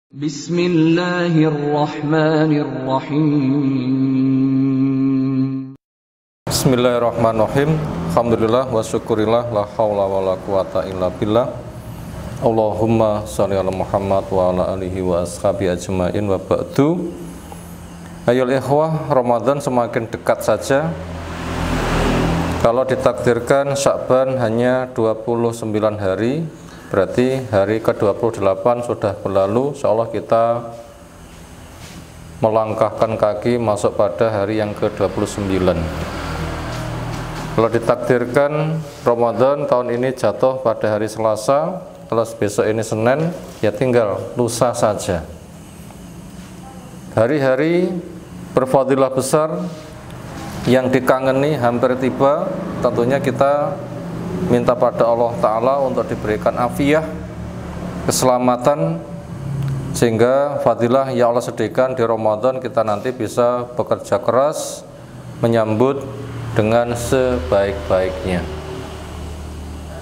Bismillahirrahmanirrahim. Bismillahirrahmanirrahim. Alhamdulillah wa syukurillah la haula wa la quwata illa billah. Allahumma sholli ala Muhammad wa ala alihi wa ashabi ajmain wa ba'du. Ayol ikhwah, Ramadan semakin dekat saja. Kalau ditakdirkan Sya'ban hanya 29 hari, berarti hari ke-28 sudah berlalu. Insyaallah kita melangkahkan kaki masuk pada hari yang ke-29. Kalau ditakdirkan Ramadan tahun ini jatuh pada hari Selasa, kalau besok ini Senin, ya tinggal lusa saja. Hari-hari berfadilah besar yang dikangeni hampir tiba. Tentunya kita minta pada Allah Ta'ala untuk diberikan afiah, keselamatan, sehingga fadilah ya Allah sediakan di Ramadan kita nanti bisa bekerja keras menyambut dengan sebaik-baiknya.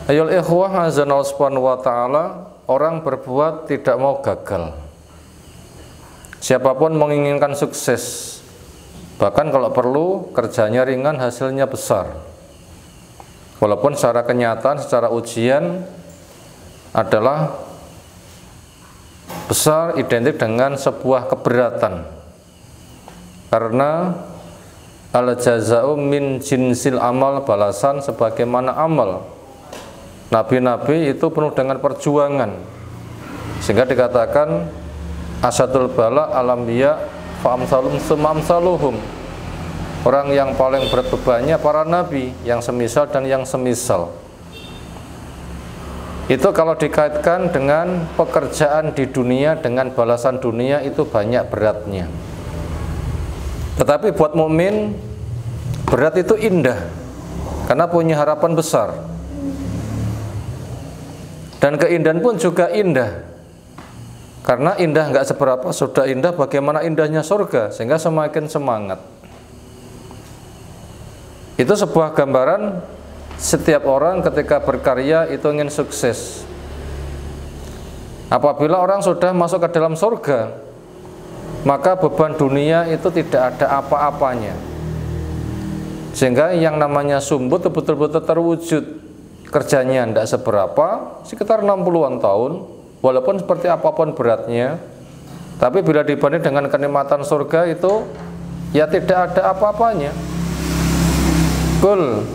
Ayol ikhwah azanallahu subhanahu wa ta'ala, orang berbuat tidak mau gagal. Siapapun menginginkan sukses, bahkan kalau perlu kerjanya ringan hasilnya besar, walaupun secara kenyataan, secara ujian adalah besar, identik dengan sebuah keberatan. Karena al-jaza'u min jinsil amal, balasan sebagaimana amal. Nabi-nabi itu penuh dengan perjuangan, sehingga dikatakan asadul bala alambiya fa'amsalum sumamsaluhum. Orang yang paling berat bebannya para nabi, yang semisal dan yang semisal. Itu kalau dikaitkan dengan pekerjaan di dunia, dengan balasan dunia, itu banyak beratnya. Tetapi buat mukmin berat itu indah, karena punya harapan besar. Dan keindahan pun juga indah, karena indah nggak seberapa, sudah indah bagaimana indahnya surga, sehingga semakin semangat. Itu sebuah gambaran setiap orang ketika berkarya itu ingin sukses. Apabila orang sudah masuk ke dalam surga, maka beban dunia itu tidak ada apa-apanya, sehingga yang namanya sumbut betul-betul terwujud. Kerjanya tidak seberapa, sekitar 60-an tahun, walaupun seperti apapun beratnya, tapi bila dibanding dengan kenikmatan surga itu ya tidak ada apa-apanya. Qul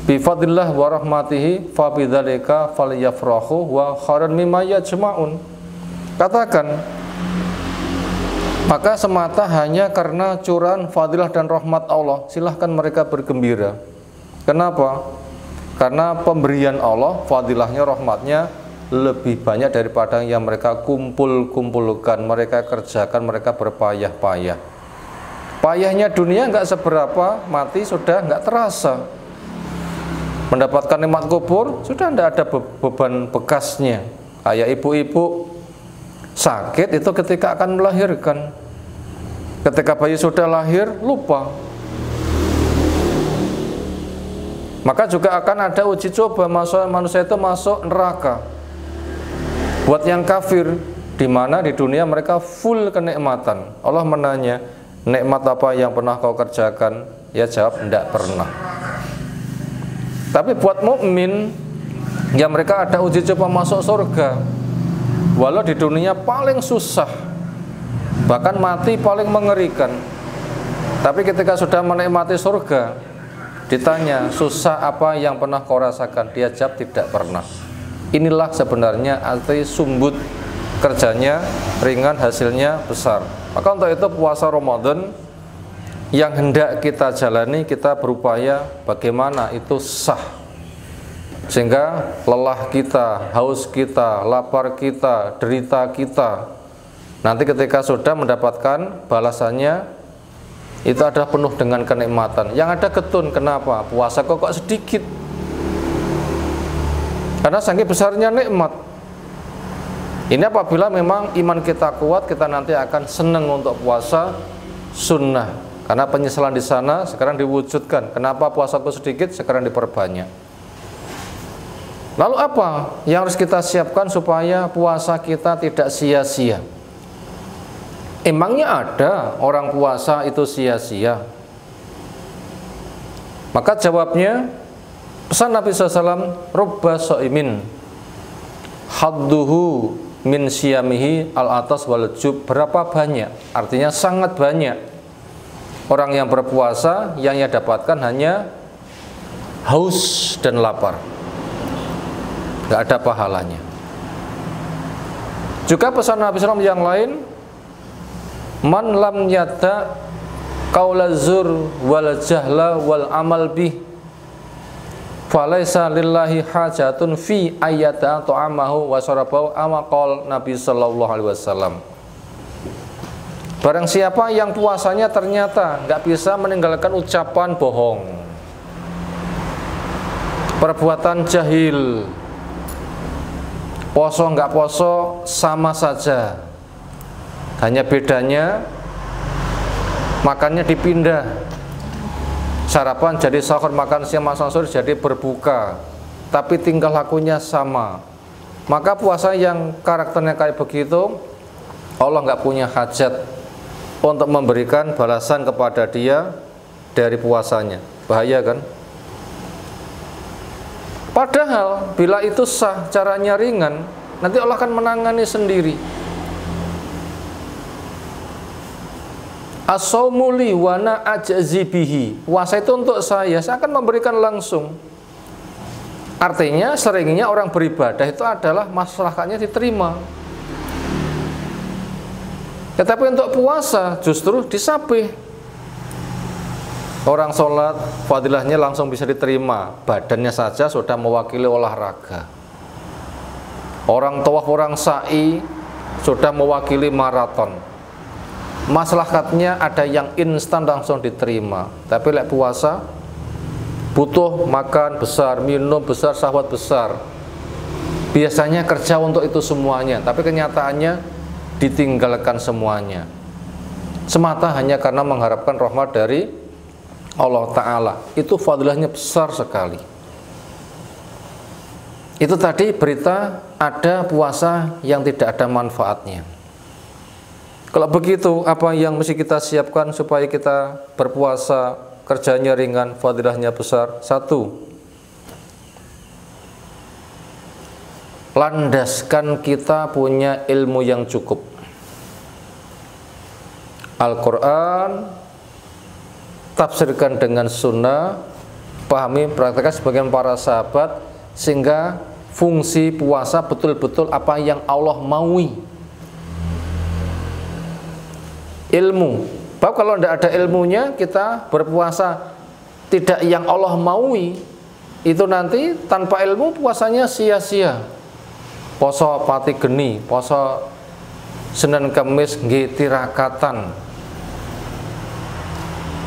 bifadlillah wa rahmatihi fabidzalika falyafrahu wa khairan mimma yajma'un. Katakan, maka semata hanya karena curahan fadilah dan rahmat Allah, silahkan mereka bergembira. Kenapa? Karena pemberian Allah, fadilahnya, rahmatnya lebih banyak daripada yang mereka kumpulkan, mereka kerjakan, mereka berpayah-payah. Payahnya dunia nggak seberapa, mati sudah nggak terasa. Mendapatkan nikmat kubur sudah tidak ada beban bekasnya. Kayak ibu-ibu sakit itu ketika akan melahirkan, ketika bayi sudah lahir lupa. Maka juga akan ada uji coba, manusia itu masuk neraka. Buat yang kafir, di mana di dunia mereka full kenikmatan. Allah menanya, nikmat apa yang pernah kau kerjakan? Ya jawab, tidak pernah. Tapi buat mukmin, ya mereka ada uji coba masuk surga. Walau di dunia paling susah, bahkan mati paling mengerikan, tapi ketika sudah menikmati surga, ditanya, susah apa yang pernah kau rasakan? Dia jawab, tidak pernah. Inilah sebenarnya arti sumbut, kerjanya ringan, hasilnya besar. Maka untuk itu puasa Ramadan yang hendak kita jalani, kita berupaya bagaimana itu sah, sehingga lelah kita, haus kita, lapar kita, derita kita, nanti ketika sudah mendapatkan balasannya itu adalah penuh dengan kenikmatan. Yang ada getun, kenapa? Puasa kok sedikit? Karena saking besarnya nikmat. Ini apabila memang iman kita kuat, kita nanti akan senang untuk puasa sunnah. Karena penyesalan di sana sekarang diwujudkan. Kenapa puasaku sedikit? Sekarang diperbanyak. Lalu apa yang harus kita siapkan supaya puasa kita tidak sia-sia? Emangnya ada orang puasa itu sia-sia? Maka jawabnya, pesan Nabi SAW, rubba sha'imin hadduhu min siyamihi al-atas wal jub. Berapa banyak? Artinya sangat banyak orang yang berpuasa yang ia dapatkan hanya haus dan lapar, nggak ada pahalanya. Juga pesan Nabi SAW yang lain, man lam yada qaula zur wal jahla wal amal bih falaisa lillahi hajatun fi ayyata ta'amahu wa syarabahu amaqal Nabi sallallahu alaihi wasallam. Barang siapa yang puasanya ternyata nggak bisa meninggalkan ucapan bohong, perbuatan jahil, poso nggak poso sama saja, hanya bedanya makannya dipindah, sarapan jadi sahur, makan siang makan sore jadi berbuka, tapi tingkah lakunya sama. Maka puasa yang karakternya kayak begitu, Allah nggak punya hajat untuk memberikan balasan kepada dia dari puasanya. Bahaya kan? Padahal bila itu sah, caranya ringan, nanti Allah akan menangani sendiri. As-saumu li wa ana ajzi bihi. Puasa itu untuk saya akan memberikan langsung. Artinya seringnya orang beribadah itu adalah masalahnya diterima. Tetapi untuk puasa justru disapih. Orang sholat fadilahnya langsung bisa diterima, badannya saja sudah mewakili olahraga. Orang tawaf, orang sa'i sudah mewakili maraton. Maslahatnya ada yang instan langsung diterima. Tapi lek puasa butuh makan besar, minum besar, syahwat besar. Biasanya kerja untuk itu semuanya, tapi kenyataannya ditinggalkan semuanya. Semata hanya karena mengharapkan rahmat dari Allah Ta'ala. Itu fadilahnya besar sekali. Itu tadi berita ada puasa yang tidak ada manfaatnya. Kalau begitu, apa yang mesti kita siapkan supaya kita berpuasa, kerjanya ringan, fadilahnya besar? Satu, landaskan kita punya ilmu yang cukup. Al-Quran, tafsirkan dengan sunnah, pahami, praktekkan sebagian para sahabat, sehingga fungsi puasa betul-betul apa yang Allah maui. Ilmu. Bahwa kalau tidak ada ilmunya, kita berpuasa tidak yang Allah maui, itu nanti tanpa ilmu puasanya sia-sia. Poso pati geni, poso Senin Kamis nggih tirakatan,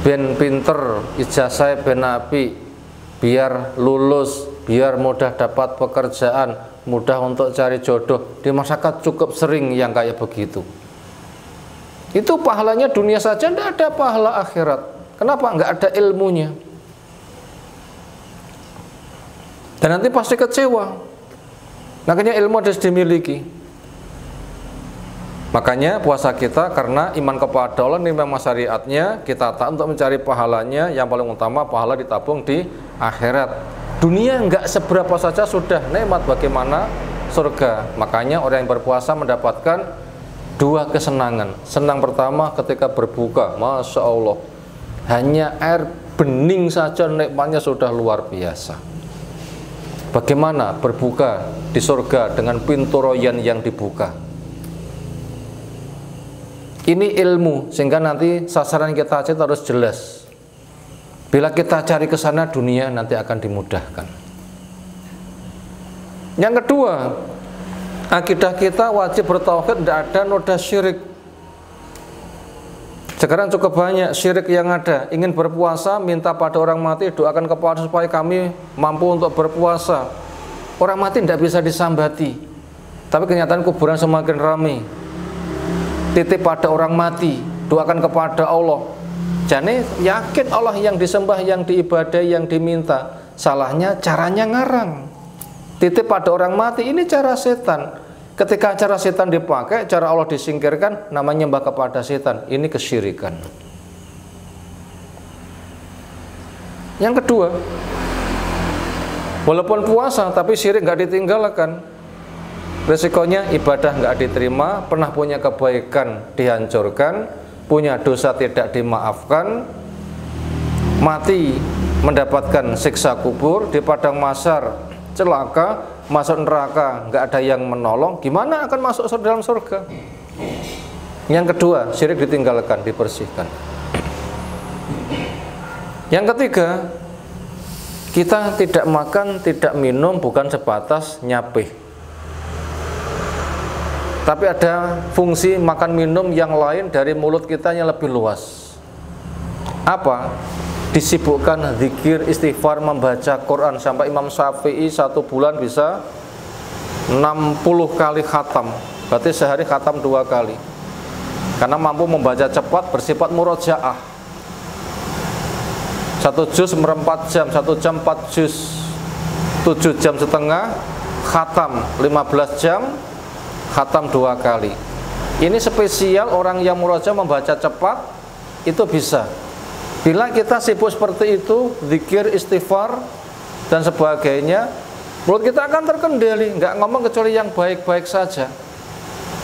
ben pinter, ijazah ben apik, biar lulus, biar mudah dapat pekerjaan, mudah untuk cari jodoh. Di masyarakat cukup sering yang kayak begitu. Itu pahalanya dunia saja, tidak ada pahala akhirat. Kenapa? Nggak ada ilmunya. Dan nanti pasti kecewa. Makanya ilmu harus dimiliki. Makanya puasa kita karena iman kepada Allah, iman syariatnya, kita taat untuk mencari pahalanya. Yang paling utama pahala ditabung di akhirat. Dunia nggak seberapa saja sudah nikmat, bagaimana surga. Makanya orang yang berpuasa mendapatkan dua kesenangan. Senang pertama ketika berbuka, Masya Allah, hanya air bening saja nikmatnya sudah luar biasa. Bagaimana berbuka di surga dengan pintu royan yang dibuka. Ini ilmu, sehingga nanti sasaran kita harus jelas. Bila kita cari ke sana, dunia nanti akan dimudahkan. Yang kedua, akidah kita wajib bertauhid, tidak ada noda syirik. Sekarang cukup banyak syirik yang ada. Ingin berpuasa, minta pada orang mati, doakan kepada supaya kami mampu untuk berpuasa. Orang mati tidak bisa disambati, tapi kenyataan kuburan semakin ramai. Titip pada orang mati, doakan kepada Allah. Jadi yakin Allah yang disembah, yang diibadai, yang diminta. Salahnya caranya ngarang. titip pada orang mati, ini cara setan. Ketika cara setan dipakai, cara Allah disingkirkan, namanya nyembah kepada setan. Ini kesyirikan. Yang kedua, walaupun puasa tapi syirik nggak ditinggalkan, resikonya ibadah nggak diterima, pernah punya kebaikan dihancurkan, punya dosa tidak dimaafkan, mati mendapatkan siksa kubur, di padang mahsyar celaka, masuk neraka nggak ada yang menolong, gimana akan masuk dalam surga? Yang kedua, syirik ditinggalkan, dibersihkan. Yang ketiga, kita tidak makan, tidak minum bukan sebatas nyapih, tapi ada fungsi makan minum yang lain dari mulut kita yang lebih luas. Apa? Disibukkan zikir, istighfar, membaca Quran. Sampai Imam Syafi'i 1 bulan bisa 60 kali khatam, berarti sehari khatam 2 kali, karena mampu membaca cepat, bersifat murojaah. 1 juz 4 jam, 1 jam 4 juz, 7 jam setengah khatam, 15 jam khatam 2 kali. Ini spesial orang yang murojaah membaca cepat itu bisa. Bila kita sibuk seperti itu, zikir, istighfar dan sebagainya, mulut kita akan terkendali, nggak ngomong kecuali yang baik-baik saja.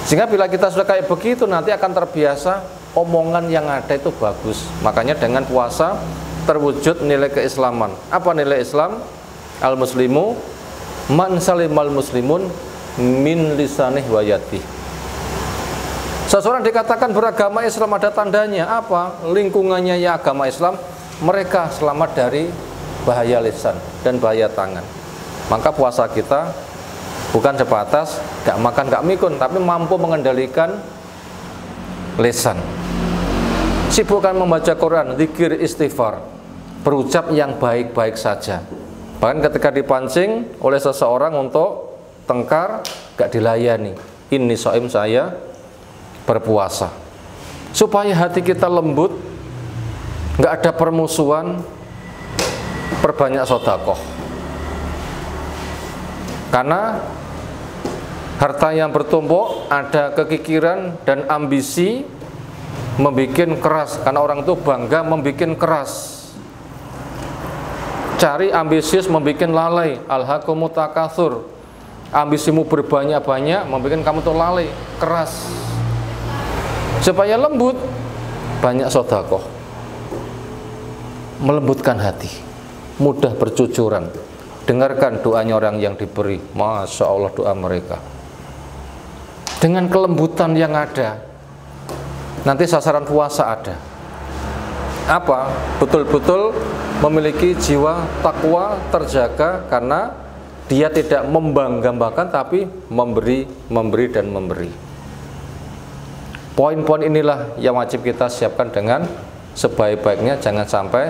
Sehingga bila kita sudah kayak begitu, nanti akan terbiasa, omongan yang ada itu bagus. Makanya dengan puasa terwujud nilai keislaman. Apa nilai Islam? Al-muslimu man salimal muslimun min lisanih wa yadih. Seseorang dikatakan beragama Islam, ada tandanya apa? Lingkungannya ya agama Islam, mereka selamat dari bahaya lisan dan bahaya tangan. Maka puasa kita bukan sebatas gak makan gak mikun, tapi mampu mengendalikan lisan. Sibukkan membaca Quran, zikir, istighfar, berucap yang baik-baik saja. Bahkan ketika dipancing oleh seseorang untuk tengkar, gak dilayani. Ini shaim, saya berpuasa, supaya hati kita lembut, nggak ada permusuhan, perbanyak sedekah. Karena harta yang bertumpuk, ada kekikiran dan ambisi, membikin keras. Karena orang itu bangga membikin keras, cari ambisius, membikin lalai. Alhaakumut takatsur, ambisimu berbanyak-banyak, membikin kamu tuh lalai, keras. Supaya lembut, banyak sedekah, melembutkan hati, mudah bercucuran. Dengarkan doanya orang yang diberi, Masya Allah doa mereka. Dengan kelembutan yang ada, nanti sasaran puasa ada. Apa? Betul-betul memiliki jiwa takwa terjaga, karena dia tidak membanggakan tapi memberi, dan memberi. Poin-poin inilah yang wajib kita siapkan dengan sebaik-baiknya. Jangan sampai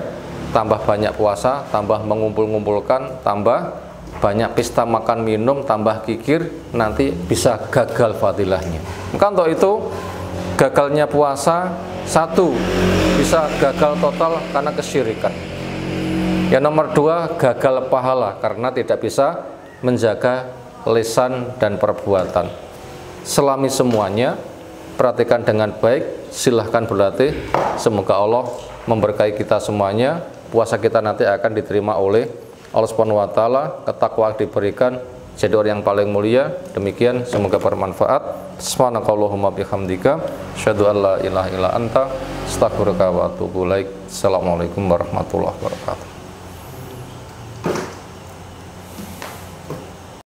tambah banyak puasa, tambah mengumpul-ngumpulkan, tambah banyak pesta makan minum, tambah kikir, nanti bisa gagal fadilahnya. Maka untuk itu, gagalnya puasa, 1, bisa gagal total karena kesyirikan. Yang nomor 2, gagal pahala karena tidak bisa menjaga lisan dan perbuatan. Selami semuanya, perhatikan dengan baik, silahkan berlatih. Semoga Allah memberkahi kita semuanya. Puasa kita nanti akan diterima oleh Allah Subhanahu wa taala, ketakwaan diberikan, jadi orang yang paling mulia. Demikian, semoga bermanfaat. Subhanakallahumma bihamdika, asyhadu an la ilaha illa anta, astaghfiruka wa atubu ilaik. Assalamualaikum warahmatullahi wabarakatuh.